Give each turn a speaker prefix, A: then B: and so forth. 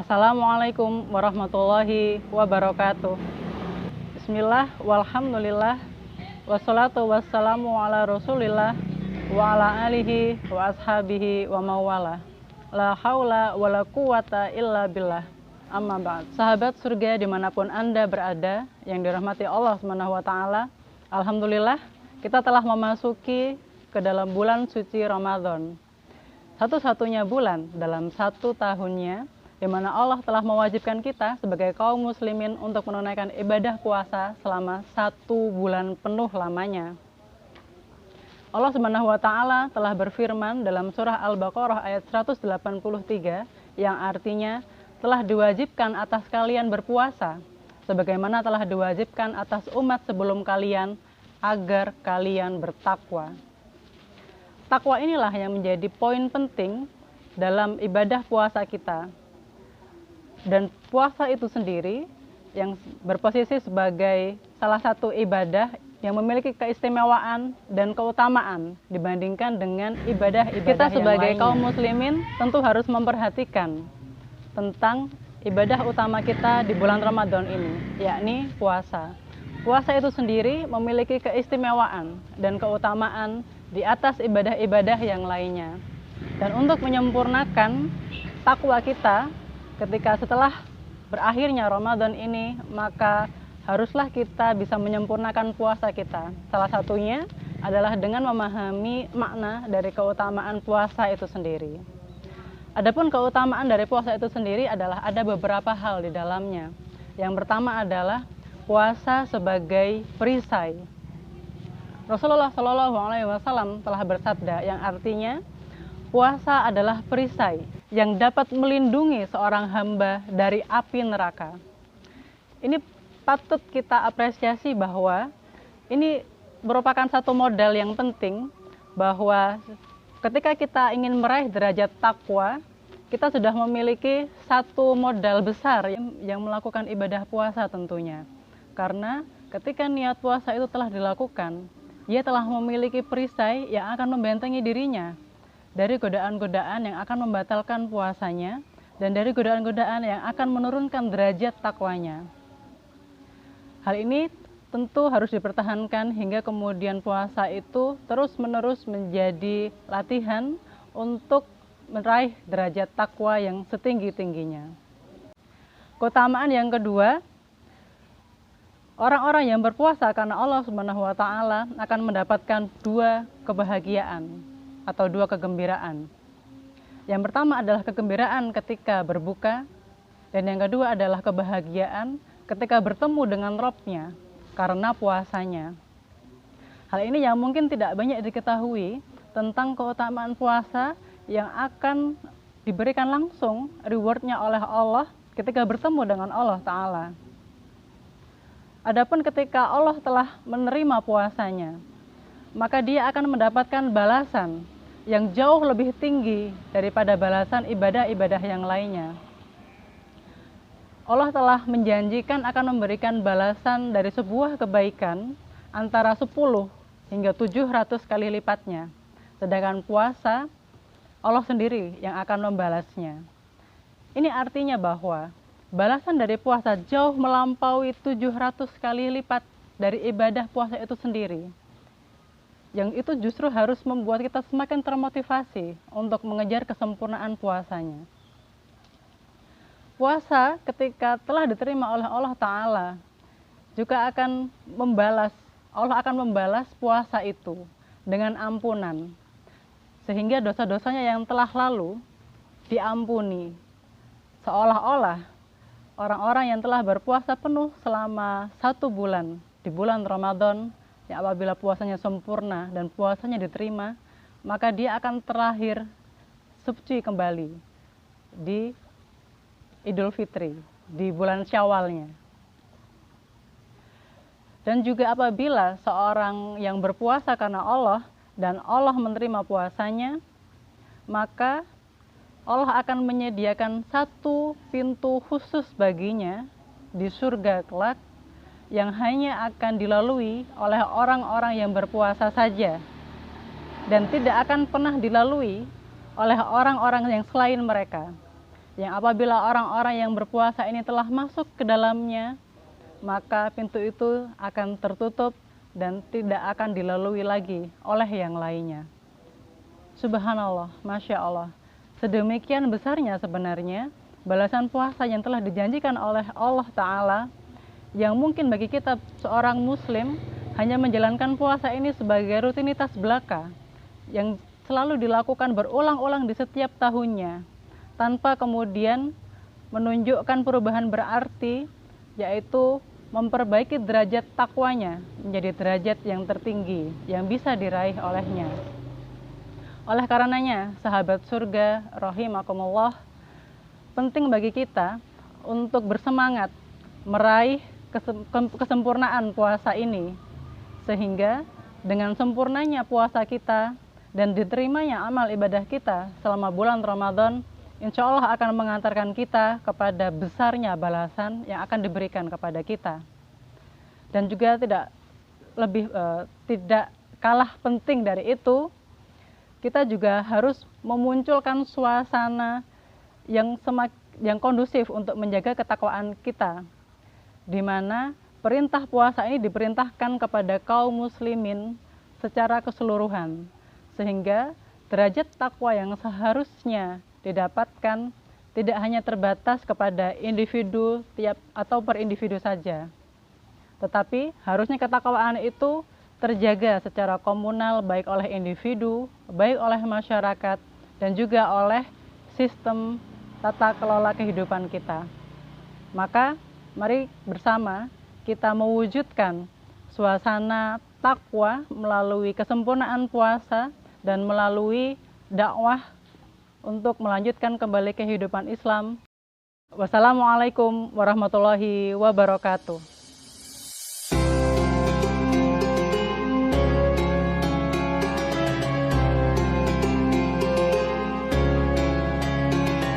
A: Assalamualaikum warahmatullahi wabarakatuh. Bismillah, walhamdulillah, wassalatu wassalamu ala rasulillah, wa ala alihi wa ashabihi wa mawala. La haula wa la quwata illa billah. Amma ba'd. Sahabat surga dimanapun Anda berada, yang dirahmati Allah SWT, alhamdulillah kita telah memasuki ke dalam bulan suci Ramadan. Satu-satunya bulan dalam satu tahunnya di mana Allah telah mewajibkan kita sebagai kaum muslimin untuk menunaikan ibadah puasa selama 1 bulan penuh lamanya. Allah SWT telah berfirman dalam surah Al-Baqarah ayat 183 yang artinya telah diwajibkan atas kalian berpuasa sebagaimana telah diwajibkan atas umat sebelum kalian agar kalian bertakwa. Takwa inilah yang menjadi poin penting dalam ibadah puasa kita. Dan puasa itu sendiri yang berposisi sebagai salah satu ibadah yang memiliki keistimewaan dan keutamaan dibandingkan dengan ibadah-ibadah kita sebagai kaum muslimin tentu harus memperhatikan tentang ibadah utama kita di bulan Ramadan ini, yakni puasa. Puasa itu sendiri memiliki keistimewaan dan keutamaan di atas ibadah-ibadah yang lainnya. Dan untuk menyempurnakan takwa kita ketika setelah berakhirnya Ramadan ini, maka haruslah kita bisa menyempurnakan puasa kita. Salah satunya adalah dengan memahami makna dari keutamaan puasa itu sendiri. Adapun keutamaan dari puasa itu sendiri adalah ada beberapa hal di dalamnya. Yang pertama adalah puasa sebagai perisai. Rasulullah SAW telah bersabda yang artinya puasa adalah perisai yang dapat melindungi seorang hamba dari api neraka. Ini patut kita apresiasi bahwa ini merupakan satu modal yang penting bahwa ketika kita ingin meraih derajat takwa, kita sudah memiliki satu modal besar yang melakukan ibadah puasa tentunya. Karena ketika niat puasa itu telah dilakukan, ia telah memiliki perisai yang akan membentengi dirinya dari godaan-godaan yang akan membatalkan puasanya dan dari godaan-godaan yang akan menurunkan derajat takwanya. Hal ini tentu harus dipertahankan hingga kemudian puasa itu terus-menerus menjadi latihan untuk meraih derajat takwa yang setinggi-tingginya. Keutamaan yang kedua, orang-orang yang berpuasa karena Allah SWT akan mendapatkan 2 kebahagiaan atau 2 kegembiraan. Yang pertama adalah kegembiraan ketika berbuka, dan yang kedua adalah kebahagiaan ketika bertemu dengan Rabb-nya karena puasanya. Hal ini yang mungkin tidak banyak diketahui tentang keutamaan puasa yang akan diberikan langsung reward-nya oleh Allah ketika bertemu dengan Allah Ta'ala. Adapun ketika Allah telah menerima puasanya, maka dia akan mendapatkan balasan yang jauh lebih tinggi daripada balasan ibadah-ibadah yang lainnya. Allah telah menjanjikan akan memberikan balasan dari sebuah kebaikan antara 10 hingga 700 kali lipatnya. Sedangkan puasa, Allah sendiri yang akan membalasnya. Ini artinya bahwa balasan dari puasa jauh melampaui 700 kali lipat dari ibadah puasa itu sendiri. Yang itu justru harus membuat kita semakin termotivasi untuk mengejar kesempurnaan puasanya. Puasa ketika telah diterima oleh Allah Ta'ala juga akan Allah akan membalas puasa itu dengan ampunan. Sehingga dosa-dosanya yang telah lalu diampuni. Seolah-olah orang-orang yang telah berpuasa penuh selama 1 bulan di bulan Ramadan, yang apabila puasanya sempurna dan puasanya diterima, maka dia akan terlahir suci kembali di Idul Fitri, di bulan Syawalnya. Dan juga apabila seorang yang berpuasa karena Allah dan Allah menerima puasanya, maka Allah akan menyediakan 1 pintu khusus baginya di surga kelak yang hanya akan dilalui oleh orang-orang yang berpuasa saja dan tidak akan pernah dilalui oleh orang-orang yang selain mereka. yang apabila orang-orang yang berpuasa ini telah masuk ke dalamnya, maka pintu itu akan tertutup dan tidak akan dilalui lagi oleh yang lainnya. Subhanallah, Masya Allah. Sedemikian besarnya sebenarnya balasan puasa yang telah dijanjikan oleh Allah Ta'ala, yang mungkin bagi kita seorang muslim hanya menjalankan puasa ini sebagai rutinitas belaka yang selalu dilakukan berulang-ulang di setiap tahunnya tanpa kemudian menunjukkan perubahan berarti, yaitu memperbaiki derajat takwanya menjadi derajat yang tertinggi yang bisa diraih olehnya. Oleh karenanya, sahabat surga rahimakumullah, penting bagi kita untuk bersemangat meraih kesempurnaan puasa ini, sehingga dengan sempurnanya puasa kita dan diterimanya amal ibadah kita selama bulan Ramadan, insya Allah akan mengantarkan kita kepada besarnya balasan yang akan diberikan kepada kita. Dan juga tidak kalah penting dari itu, kita juga harus memunculkan suasana yang kondusif untuk menjaga ketakwaan kita, di mana perintah puasa ini diperintahkan kepada kaum muslimin secara keseluruhan, sehingga derajat takwa yang seharusnya didapatkan tidak hanya terbatas kepada individu atau per individu saja, tetapi harusnya ketakwaan itu terjaga secara komunal, baik oleh individu, baik oleh masyarakat, dan juga oleh sistem tata kelola kehidupan kita. Maka mari bersama kita mewujudkan suasana takwa melalui kesempurnaan puasa dan melalui dakwah untuk melanjutkan kembali kehidupan Islam. Wassalamualaikum warahmatullahi wabarakatuh.